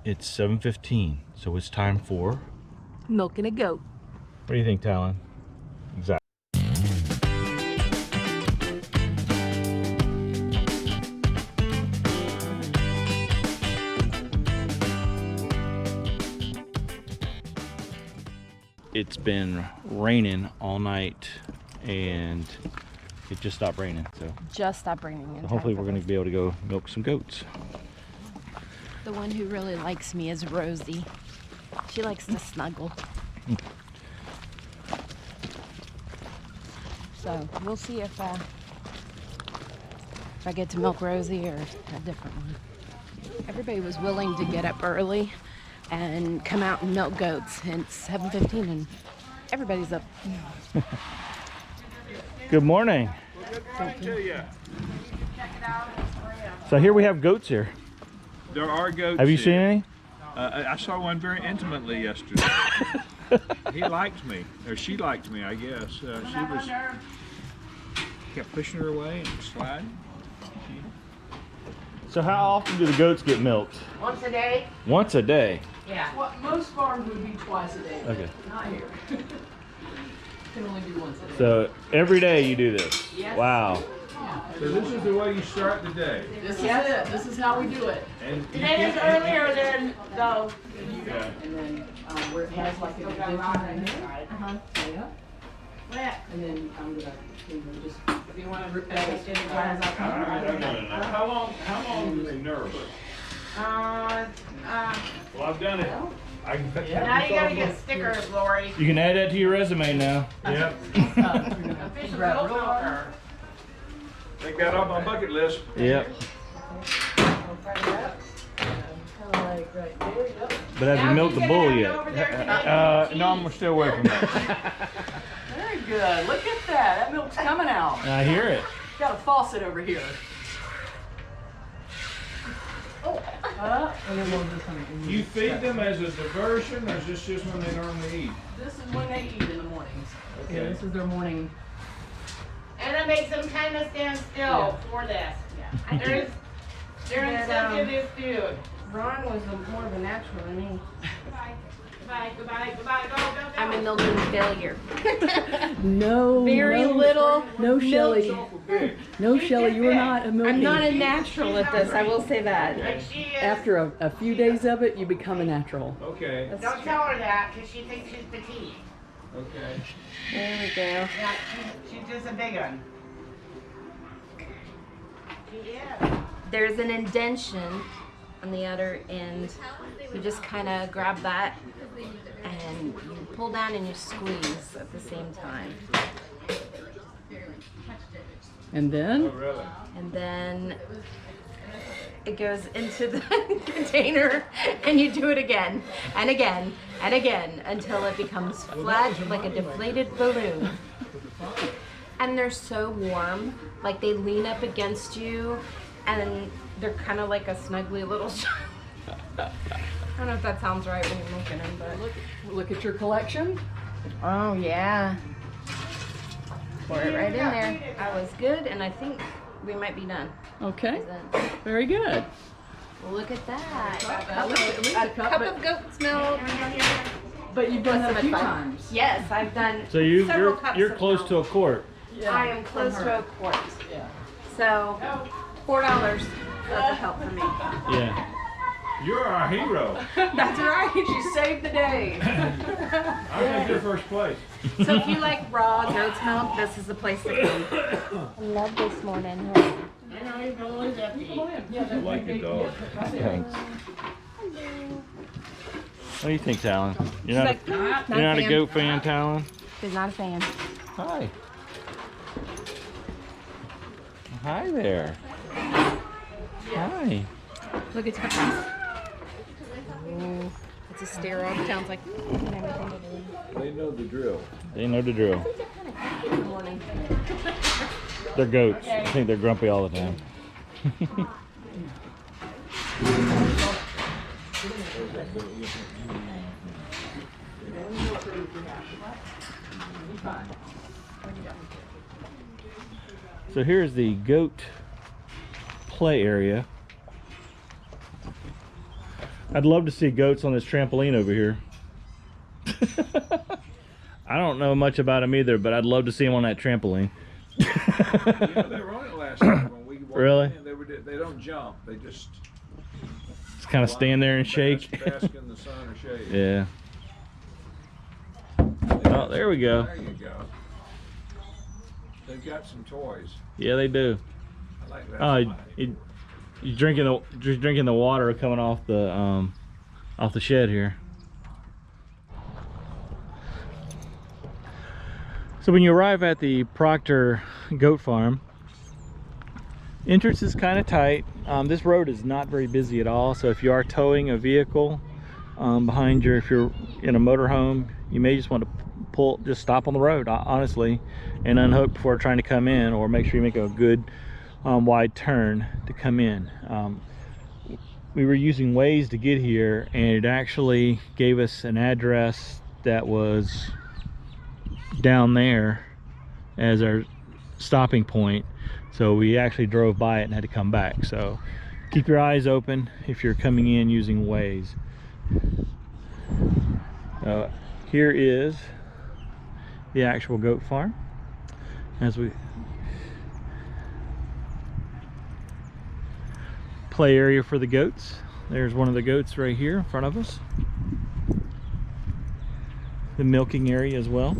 It's 7:15, so it's time for milking a goat. What do you think, Talon? Exactly. It's been raining all night and it just stopped raining, so Just stopped raining. so hopefully we're going to be able to go milk some goats. The one who really likes me is Rosie. She likes to snuggle. So we'll see if I get to milk Rosie or a different one. Everybody was willing to get up early and come out and milk goats. And it's 7:15 and everybody's up. Good morning. Good morning to you. So here we have goats here. There are goats. Have you here. seen any? I saw one very intimately yesterday. He liked me, or she liked me, I guess. She kept pushing her away and sliding. So how often do the goats get milked? Once a day? Once a day. Yeah. Well, most farms would be twice a day. Okay. Not here. Can only do once a day. So every day you do this? Yes. Wow. So this is the way you start the day. This is it. This is how we do it. And Today is earlier than though. Yeah. And then where it has like a division right here. Yeah. And then I'm gonna just if you want to rip that as far as I can. How long do they nurse? Well, I've done it. I can Now you gotta get stickers, Lori. You can add that to your resume now. Yep. Official goat milker. Take that off my bucket list. Yep. But have you milked the bull yet? No, I'm still away from that. Very good. Look at that. That milk's coming out. I hear it. Got a faucet over here. And then we'll just You feed them as a diversion, or is this just when they normally eat? This is when they eat in the mornings. Okay. Yeah, this is their morning. And it makes them kind of stand still for this. Yeah. They're incentive this dude. Ron was more of a natural than me. Goodbye, go, go. I'm a milking failure. No, Very no, little. no, Shelley. No, Shelley, you are not a milking. I'm not a natural at this, I will say that. And she is. After a few days of it, you become a natural. Okay. Don't tell her that, because she thinks she's petite. Okay. There we go. Yeah, she's just a big one. She is. There's an indention on the other end. You just kind of grab that and you pull down and you squeeze at the same time. And then, Oh, really? And then it goes into the container and you do it again and again and again until it becomes flat like a deflated balloon. And they're so warm, like they lean up against you and they're kind of like a snuggly little I don't know if that sounds right when you're milking them, but look at your collection. oh yeah. Pour it right in there. I was good and I think we might be done. Okay, very good. Well, look at that. At least a Cup of goat's milk. But you've done that a few Fudge. times. Yes, I've done So several cups you're of close milk. to a quart. I am close to a quart. Yeah. So, $4 doesn't help for me. Yeah. You're our hero. That's right. She saved the day. I think you're first place. So if you like raw goat's milk, this is the place to come. I love this morning. I know you're always empty. I like it though. Thanks. What do you think, Talon? You're not, She's like, you're not a goat fan, Talon? She's not a fan. Hi. Hi there. Hi. Look, it's her. Oh, it's a stare off. Sounds like and everything to do. They know the drill. They know the drill. In the morning. They're goats. I think they're grumpy all the time. So here's the goat play area. I'd love to see goats on this trampoline over here. I don't know much about them either, but I'd love to see them on that trampoline. Yeah, they were on it last night when we walked Really? in. They don't jump. They just Kind of stand there and shake. bask in the sun or shade. Yeah. Oh, there we go. There you go. They've got some toys. Yeah, they do. I like that. Oh, you're drinking the water coming off the shed here. So when you arrive at the Proctor Goat Farm, entrance is kind of tight. This road is not very busy at all, so if you are towing a vehicle behind you, if you're in a motorhome, you may just want to just stop on the road, honestly, and unhook before trying to come in, or make sure you make a good wide turn to come in. We were using Waze to get here, and it actually gave us an address that was down there as our stopping point, so we actually drove by it and had to come back. So keep your eyes open if you're coming in using Waze. Here is the actual goat farm. As we play area for the goats. There's one of the goats right here in front of us. The milking area as well.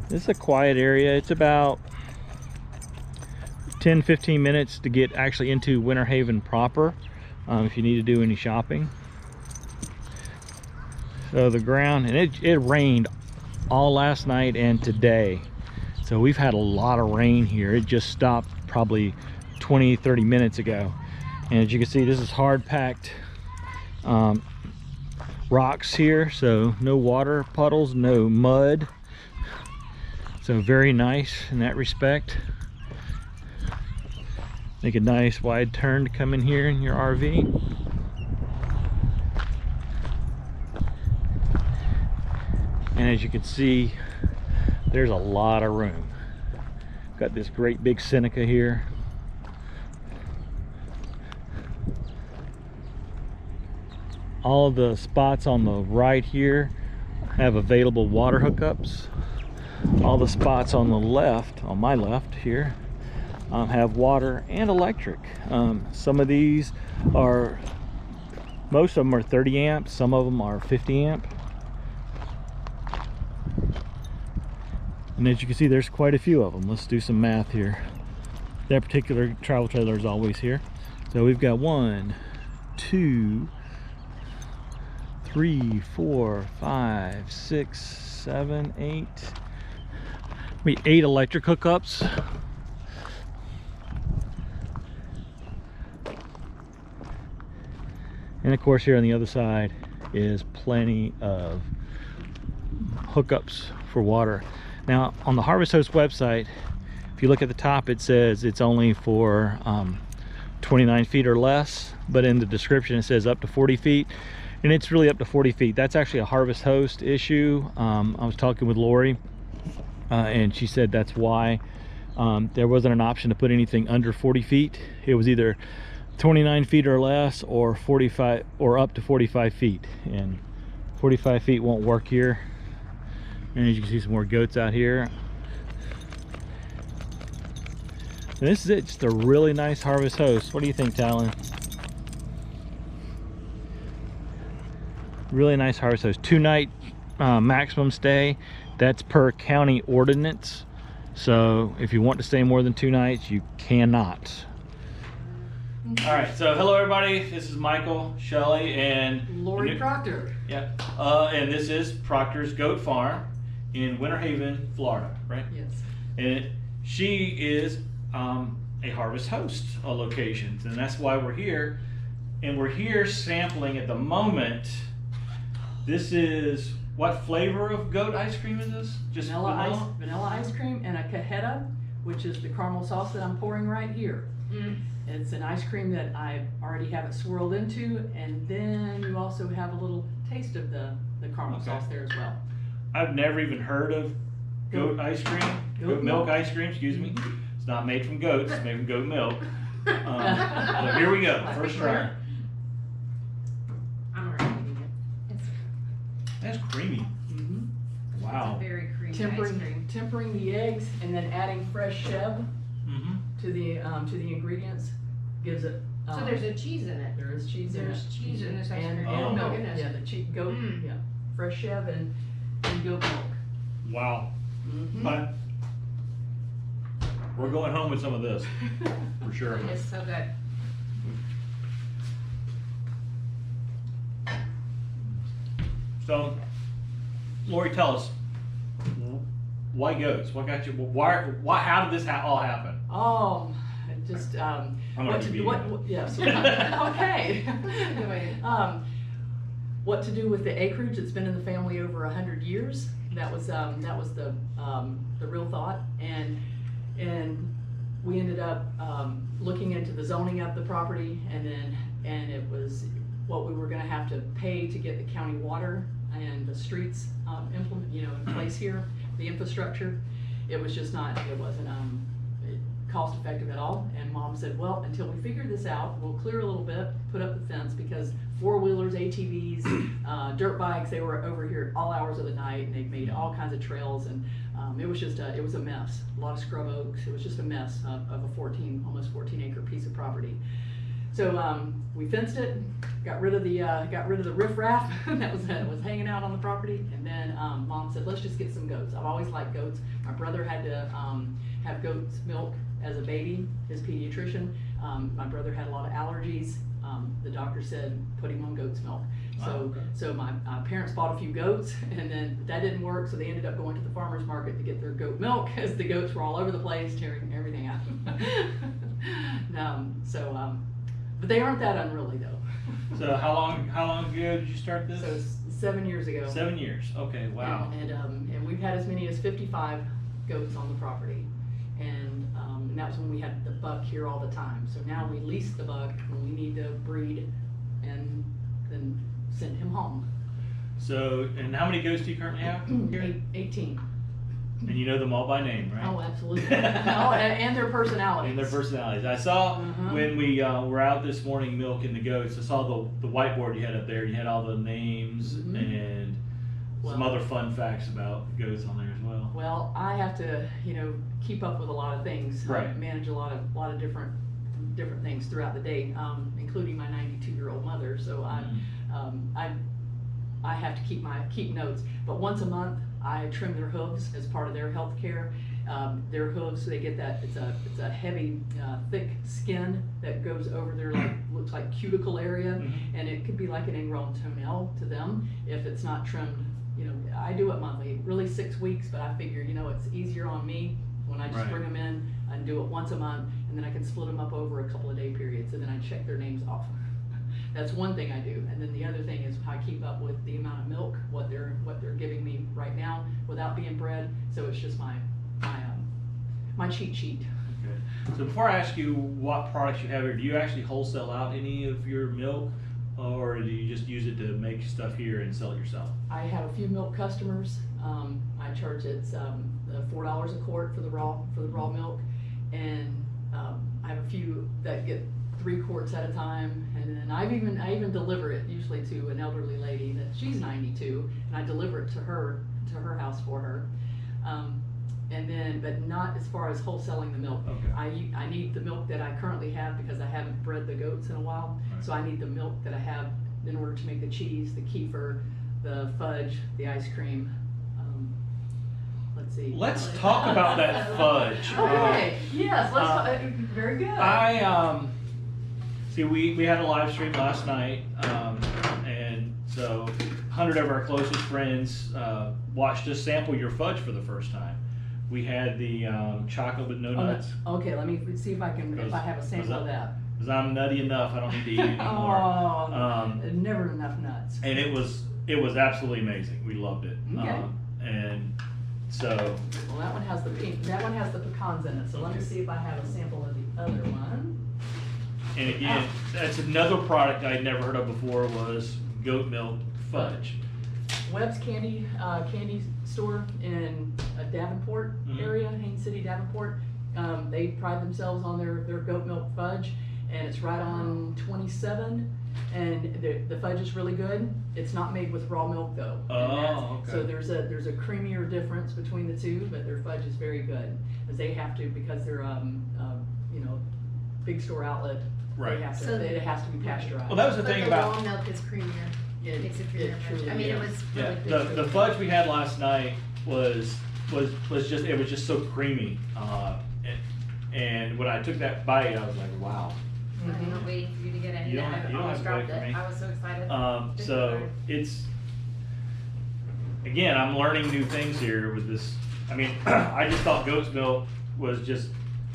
This is a quiet area. It's about 10-15 minutes to get actually into Winter Haven proper, if you need to do any shopping. So the ground, and it rained all last night and today. So we've had a lot of rain here. It just stopped probably 20-30 minutes ago. And as you can see, this is hard packed rocks here, so no water puddles, no mud. So very nice in that respect. Make a nice wide turn to come in here in your RV. And as you can see, there's a lot of room. Got this great big Seneca here. All of the spots on the right here have available water hookups. All the spots on the left, on my left here, have water and electric. Some of these are, most of them are 30 amps, some of them are 50 amp. And as you can see, there's quite a few of them. Let's do some math here. That particular travel trailer is always here. So we've got 1, 2, 3, 4, 5, 6, 7, 8. We 8 electric hookups. And of course here on the other side is plenty of hookups for water. Now on the Harvest Host website, if you look at the top, it says it's only for 29 feet or less, but in the description it says up to 40 feet, and it's really up to 40 feet. That's actually a Harvest Host issue. I was talking with Lori, and she said that's why there wasn't an option to put anything under 40 feet. It was either 29 feet or less, or 45, or up to 45 feet, and 45 feet won't work here. And as you can see, some more goats out here. And this is it, just a really nice Harvest Host. What do you think, Talon? Really nice Harvest Host. 2-night maximum stay. That's per county ordinance. So if you want to stay more than 2 nights, you cannot. All right, so hello everybody. This is Michael, Shelley, and Lori Proctor. Yeah, and this is Proctor's Goat Farm in Winter Haven, Florida, right? Yes. And she is a Harvest Host location, and that's why we're here. And we're here sampling at the moment. This is, what flavor of goat ice cream is this? Just Vanilla ice cream and a cajeta, which is the caramel sauce that I'm pouring right here. It's an ice cream that I already have it swirled into, and then you also have a little taste of the caramel sauce there as well. I've never even heard of goat ice cream, goat milk ice cream, excuse me. It's not made from goats, it's made from goat milk. So here we go, first try. I'm already eating it. It's That's creamy. Mhm. Wow. a very creamy ice cream. Tempering the eggs and then adding fresh Chev Mm-hmm. to the ingredients gives it. So there's a cheese in it. There is cheese in it. There's cheese in this ice And, cream. Oh. and milk. Goodness. Yeah, the goat. Mm. Yeah, fresh Chev and goat milk. Wow. Mhm. But we're going home with some of this, for sure. It's so good. So, Lori, tell us, why goats? What got you? Why? How did this all happen? Just I'm what already to beating what? it. what- Yes. Okay. What to do with the acreage? It's been in the family over 100 years. That was the real thought, and we ended up looking into the zoning of the property, and it was what we were going to have to pay to get the county water and the streets in place here, the infrastructure. It was just not. It wasn't cost effective at all. And Mom said, well, until we figure this out, we'll clear a little bit, put up the fence, because four-wheelers, ATVs, dirt bikes, they were over here at all hours of the night, and they've made all kinds of trails, and it was just it was a mess. A lot of scrub oaks. It was just a mess of a almost 14 acre piece of property. So we fenced it, got rid of the riffraff that was hanging out on the property, and then Mom said, let's just get some goats. I've always liked goats. My brother had to have goat's milk as a baby, his pediatrician. My brother had a lot of allergies. The doctor said put him on goat's milk. So my parents bought a few goats, and then that didn't work, so they ended up going to the farmer's market to get their goat milk, as the goats were all over the place tearing everything out. But they aren't that unruly though. So how long ago did you start this? So 7 years ago. 7 years. Okay. Wow. And we've had as many as 55 goats on the property, and that was when we had the buck here all the time. So now we lease the buck when we need to breed, and then send him home. So, and how many goats do you currently have here? 18. And you know them all by name, right? Oh, absolutely. And their personalities. And their personalities. I saw Uh-huh. when we were out this morning milking the goats, I saw the whiteboard you had up there. You had all the names Mhm. and some Well- other fun facts about the goats on there as well. Well, I have to, keep up with a lot of things. Right. Manage a lot of different things throughout the day, including my 92-year-old mother. So I have to keep notes. But once a month, I trim their hooves as part of their health care. Their hooves, they get that, it's a heavy, thick skin that goes over their, looks like cuticle area, Mhm. and it could be like an ingrown toenail to them if it's not trimmed. I do it monthly, really 6 weeks, but I figure, it's easier on me when I just Right. bring them in and do it once a month, and then I can split them up over a couple of day periods, and then I check their names off. That's one thing I do, and then the other thing is I keep up with the amount of milk, what they're giving me right now without being bred. So it's just my cheat sheet. Okay. So before I ask you what products you have here, do you actually wholesale out any of your milk, or do you just use it to make stuff here and sell it yourself? I have a few milk customers. I charge $4 a quart for the raw milk, and I have a few that get 3 quarts at a time, and then I even deliver it usually to an elderly lady that she's 92, and I deliver it to her house for her. But not as far as wholesaling the milk. Okay. I need the milk that I currently have because I haven't bred the goats in a while. Right. So I need the milk that I have in order to make the cheese, the kefir, the fudge, the ice cream. Let's see. Let's talk about that fudge. Okay. Yes. Let's talk. Very good. See, we had a live stream last night, and so 100 of our closest friends watched us sample your fudge for the first time. We had the chocolate with no nuts. Okay. Let me see if I have a sample of that. Because I'm nutty enough, I don't need to eat it anymore. Oh, never enough nuts. And it was absolutely amazing. We loved it. Okay. And so. Well, that one has the pecans in it. So let me see if I have a sample of the other one. And again, that's another product I'd never heard of before, was goat milk fudge. Webb's candy store in Davenport Mhm. area, Haines City, Davenport. They pride themselves on their goat milk fudge, and it's right on 27. And the fudge is really good. It's not made with raw milk though. Oh, okay. So there's a creamier difference between the two, but their fudge is very good, as they have to, because they're you know, big store outlet. Right. They have to, So- it has to be pasteurized. Well, that was the But thing the about raw milk is creamier. It- Makes it it creamier. truly I mean, it is. was yeah, really the fudge we had last night was just so creamy. And when I took that bite, I was like, wow. I'm not waiting for you to get any. You don't I have to almost wait dropped for it. me. I was so excited. So it's, again, I'm learning new things here with this. I mean, I just thought goat's milk was just,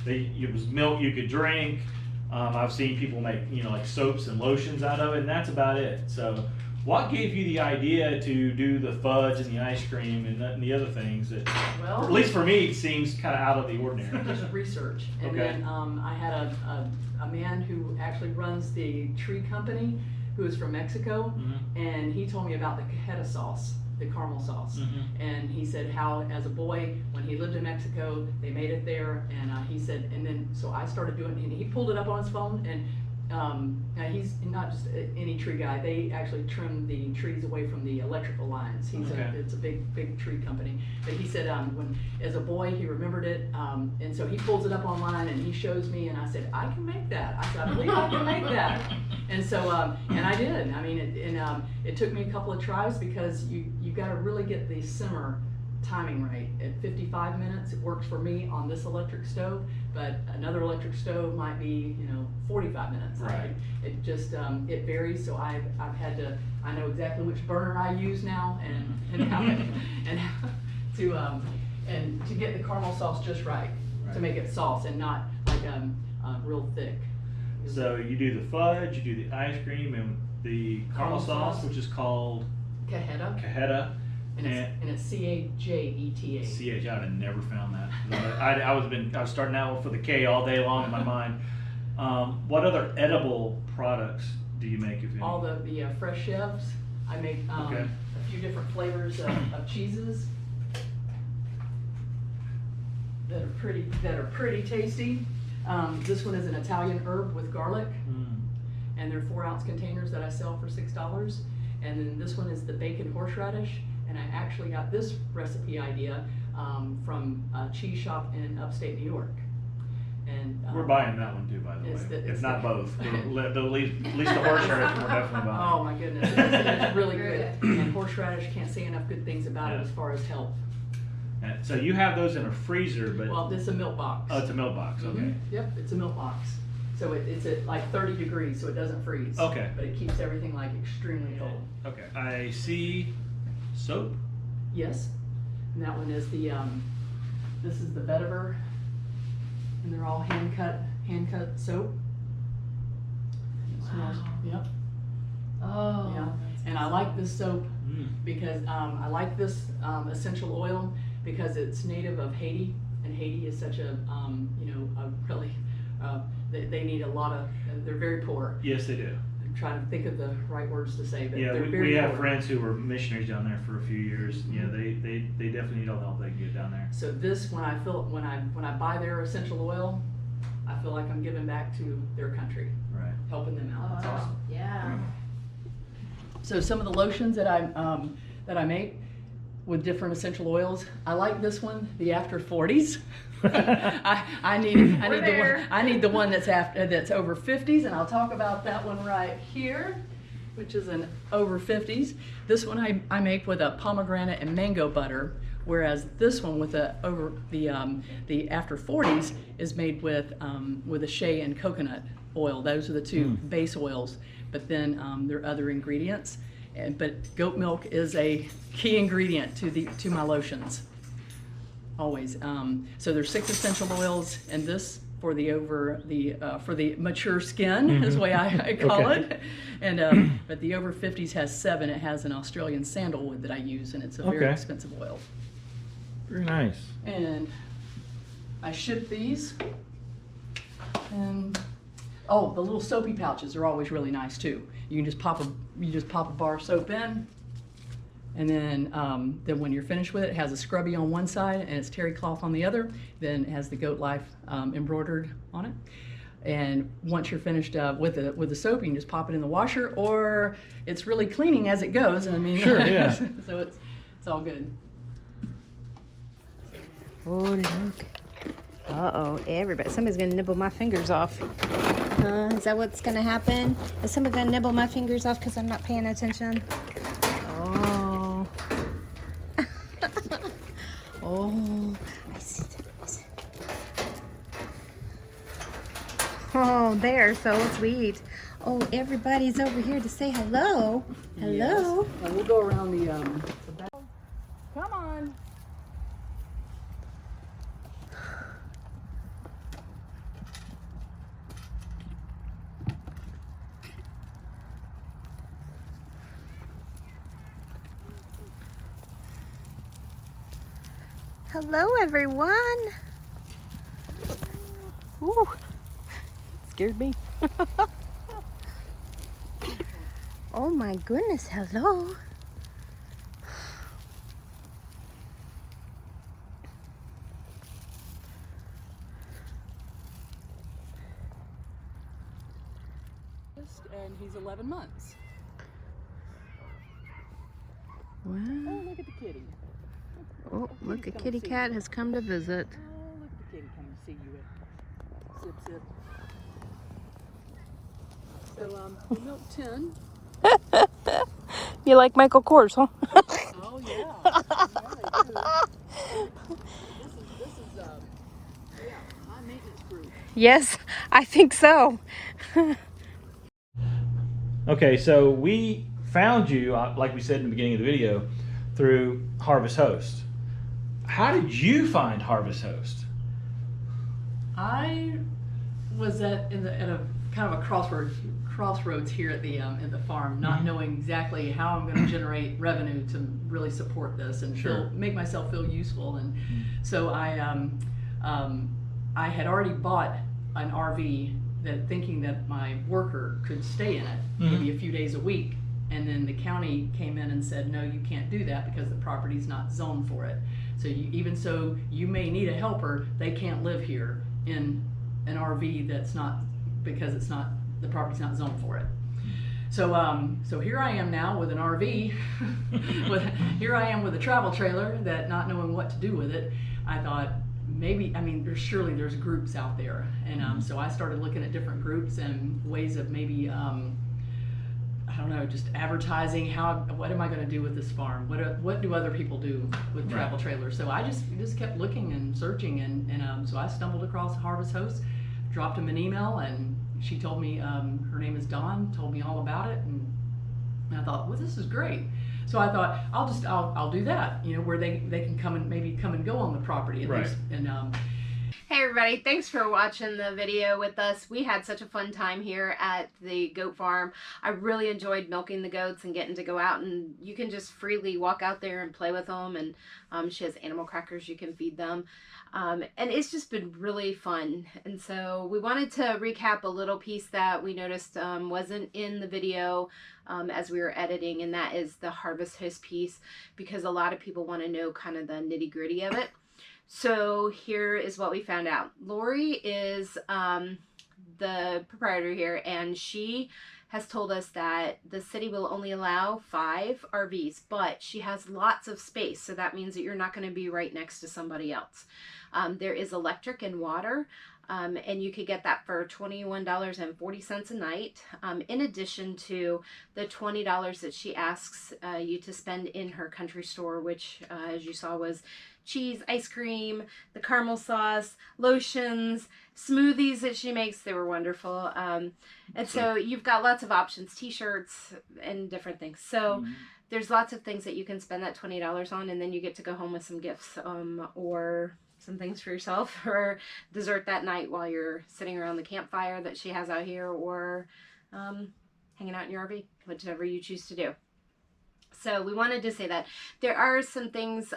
it was milk you could drink. I've seen people make, you know, like soaps and lotions out of it, and that's about it. So what gave you the idea to do the fudge and the ice cream and the other things that, Well, at least for me, it seems kind of out of the ordinary? just research. And Okay. then I had a man who actually runs the tree company, who is from Mexico, and he told me about the cajeta sauce, the caramel sauce. And he said how, as a boy, when he lived in Mexico, they made it there, and he said, and then, so I started doing it, and he pulled it up on his phone, and now he's not just any tree guy. They actually trim the trees away from the electrical lines. Okay. It's a big tree company. But he said when, as a boy, he remembered it, and so he pulls it up online and he shows me, and I said, I can make that. I said, I believe I can make that. And so, and I did. I mean, it took me a couple of tries, because you got to really get the simmer timing right. At 55 minutes, it works for me on this electric stove, but another electric stove might be, 45 minutes. Right. It just, it varies, so I've had to, I know exactly which burner I use now, and how, and how to get the caramel sauce just right, to make it sauce and not like real thick. So you do the fudge, you do the ice cream, and the caramel sauce, which is called Cajeta, cajeta. and it's C-A-J-E-T-A. CH, I would have never found that. I was starting out for the K all day long in my mind. What other edible products do you make, if any? All the fresh chefs. I make Okay. a few different flavors of cheeses that are pretty tasty. This one is an Italian herb with garlic, and they're 4-ounce containers that I sell for $6. And then this one is the bacon horseradish, and I actually got this recipe idea from a cheese shop in upstate New York. And We're buying that one too, by the it's way. the- If it's not the- both. At least the horseradish we're definitely buying. Oh my goodness, it's really good. And horseradish, can't say enough good things about it Yeah. as far as health. And so you have those in a freezer, but Well, this is a milk box. oh, it's a milk box. Okay. Yep, it's a milk box. So it's at like 30 degrees, so it doesn't freeze. Okay. But it keeps everything like extremely cold. Okay. I see soap. Yes. And that one is this is the vetiver, and they're all hand cut soap. It smells, yep. Oh. Yeah. And I like this soap Mm. because I like this essential oil because it's native of Haiti, and Haiti is such a a really they need a lot of, they're very poor. Yes, they do. I'm trying to think of the right words to say, but Yeah, they're we very have poor. friends who were missionaries down there for a few years. Yeah, they definitely need all the help they can get down there. So this, when I buy their essential oil, I feel like I'm giving back to their country, Right. helping them out. That's awesome. Yeah. So some of the lotions that I make with different essential oils, I like this one, the After 40s. I need the one that's over 50s, and I'll talk about that one right here, which is an over 50s. This one I make with a pomegranate and mango butter, whereas this one with the After 40s is made with a shea and coconut oil. Those are the two base oils, but then there are other ingredients. But goat milk is a key ingredient to my lotions, always. So there's 6 essential oils, and this for the mature skin is the way I call it. And but the over 50s has 7. It has an Australian sandalwood that I use, and it's a very expensive oil. Very nice. And I ship these. And oh, the little soapy pouches are always really nice too. You can just pop a bar of soap in, And then when you're finished with it, it has a scrubby on one side and it's terry cloth on the other. Then it has the goat life embroidered on it. And once you're finished with the soap, you can just pop it in the washer, or it's really cleaning as it goes. I mean, Sure, yeah. So it's all good. Oh, look. Uh-oh, everybody. Somebody's going to nibble my fingers off. Is that what's going to happen? Is somebody going to nibble my fingers off because I'm not paying attention? Oh. Oh, I see. Oh, they're so sweet. Oh, everybody's over here to say hello. Hello. Yes. And we'll go around the back. Come on. Hello, everyone. Ooh, scared me. Oh my goodness, hello. And he's 11 months. Wow. Oh, look at the kitty. Oh, look, a kitty cat has come to visit. Oh, look at the kitty coming to see you. Sip, sip. So, we milked 10. You like Michael Kors, huh? Oh, yeah. Yeah, they do. This is high maintenance group. Yes, I think so. Okay, so we found you, like we said in the beginning of the video, through Harvest Host. How did you find Harvest Host? I was at a kind of a crossroads here at the farm, not knowing exactly how I'm going to generate revenue to really support this and make myself feel useful. And so I had already bought an RV thinking that my worker could stay in it maybe a few days a week. And then the county came in and said, no, you can't do that because the property's not zoned for it. So you may need a helper, they can't live here in an RV because the property's not zoned for it. So here I am now with an RV, here I am with a travel trailer that not knowing what to do with it. I thought there's groups out there. And so I started looking at different groups and ways of maybe, I don't know, just advertising. What am I going to do with this farm? What do other people do with travel trailers? So I just kept looking and searching, and so I stumbled across Harvest Host, dropped him an email, and she told me her name is Dawn, told me all about it, and I thought, well, this is great. So I thought I'll do that, where they can come and go on the property at least. And Hey everybody, thanks for watching the video with us. We had such a fun time here at the goat farm. I really enjoyed milking the goats and getting to go out, and you can just freely walk out there and play with them, and she has animal crackers you can feed them. And it's just been really fun. And so we wanted to recap a little piece that we noticed wasn't in the video as we were editing, and that is the Harvest Host piece, because a lot of people want to know kind of the nitty-gritty of it. So here is what we found out. Lori is the proprietor here, and she has told us that the city will only allow 5 RVs, but she has lots of space, so that means that you're not going to be right next to somebody else. There is electric and water, and you could get that for $21.40 a night, in addition to the $20 that she asks you to spend in her country store, which as you saw was cheese, ice cream, the caramel sauce, lotions, smoothies that she makes. They were wonderful. And so you've got lots of options, t-shirts and different things. So there's lots of things that you can spend that $20 on, and then you get to go home with some gifts or some things for yourself, or dessert that night while you're sitting around the campfire that she has out here, or hanging out in your RV, whichever you choose to do. So we wanted to say that there are some things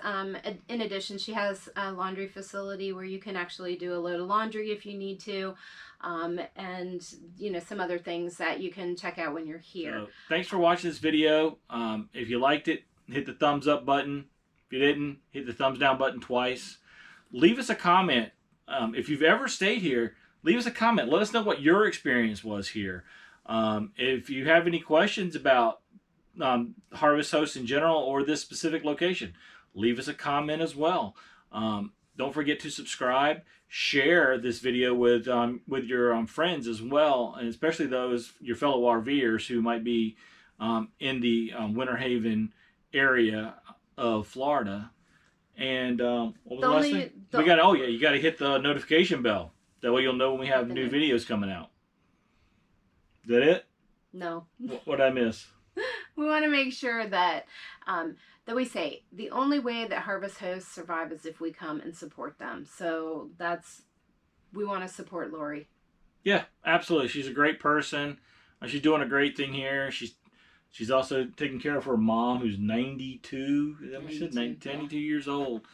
in addition. She has a laundry facility where you can actually do a load of laundry if you need to, and some other things that you can check out when you're here. So, thanks for watching this video. If you liked it, hit the thumbs up button. If you didn't, hit the thumbs down button twice. Leave us a comment. If you've ever stayed here, leave us a comment. Let us know what your experience was here. If you have any questions about Harvest Host in general or this specific location, leave us a comment as well. Don't forget to subscribe, share this video with your friends as well, and especially those your fellow RVers who might be in the Winter Haven area of Florida. And what was the last thing? We got. Oh yeah, you got to hit the notification bell. That way you'll know when we have new videos coming out. Is that it? No. What did I miss? We want to make sure that that we say the only way that Harvest Hosts survive is if we come and support them. So we want to support Lori. Yeah, absolutely. She's a great person. She's doing a great thing here. She's also taking care of her mom, who's 92. Is that what she said? 92 years old.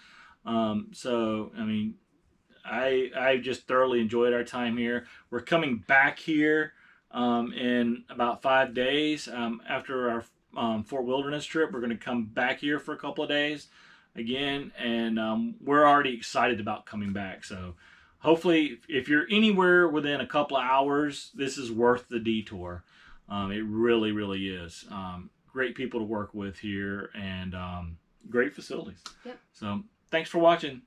So I mean, I just thoroughly enjoyed our time here. We're coming back here in about 5 days after our Fort Wilderness trip. We're going to come back here for a couple of days again, and we're already excited about coming back. So hopefully, if you're anywhere within a couple of hours, this is worth the detour. It really, really is. Great people to work with here, and great facilities. Yep. So thanks for watching.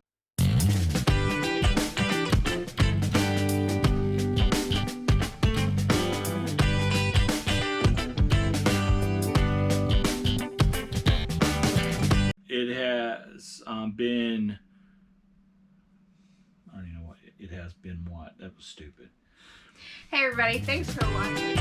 It has been, I don't even know what, it has been what? That was stupid. Hey everybody, thanks for watching.